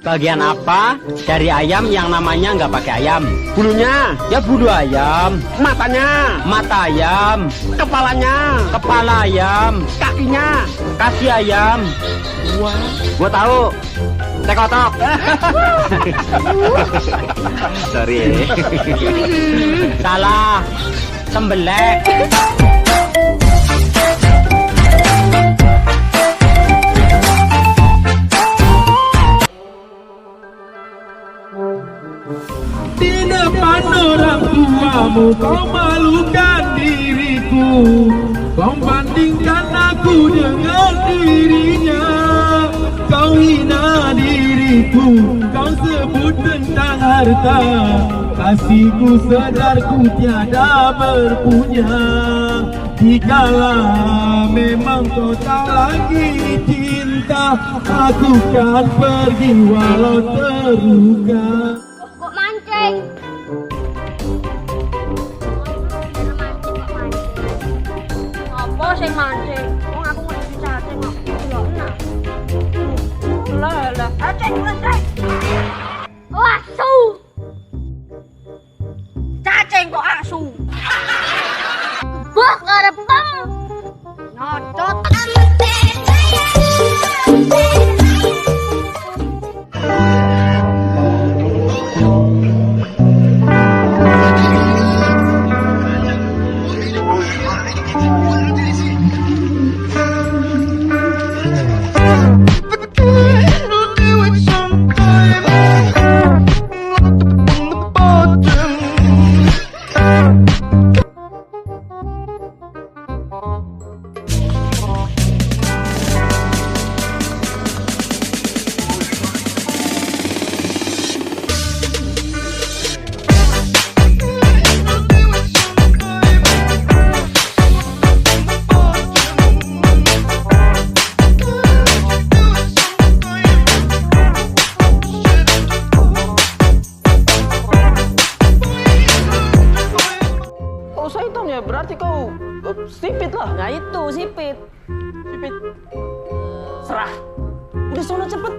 Bagian apa dari ayam yang namanya nggak pakai ayam? Bulunya. Ya bulu ayam. Matanya. Mata ayam. Kepalanya. Kepala ayam. Kakinya. Kaki ayam. Wah. Gua tahu. Tekotok. Sorry. Salah. Sembelek. Di depan orang tuamu kau malukan diriku, kau bandingkan aku dengan dirinya. Kau hina diriku, kau sebut tentang harta, kasihku sedarku tiada berpunya. Dikala memang kau tak lagi cinta, aku kan pergi walau terluka. Kok mancing? Apa sing mancing? Wong aku ngerti cacing kok. Delokna. Lah, cacing. Asu. Cacing kok asu. Wah, ngarepem. Nyocot. Berarti kau sipit lah. Nah itu sipit. Sipit. Serah. Udah sono cepet.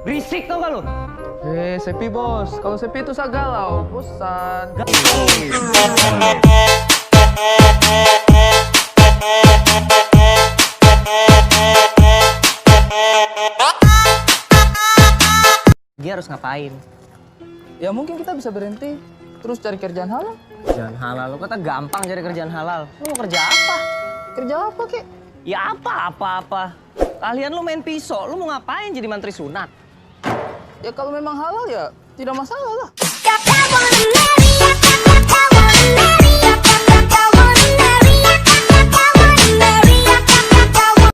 Berisik tau gak lu? Sepi bos. Kalau sepi itu saya galau. Bosan. Dia harus ngapain? Ya mungkin kita bisa berhenti. Terus cari kerjaan halal. Kerjaan halal, lu kata gampang cari kerjaan halal. Lu mau kerja apa? Kerja apa kek? Ya apa. Kalian lu main pisau, lu mau ngapain jadi mantri sunat? Ya kalau memang halal ya tidak masalah lah.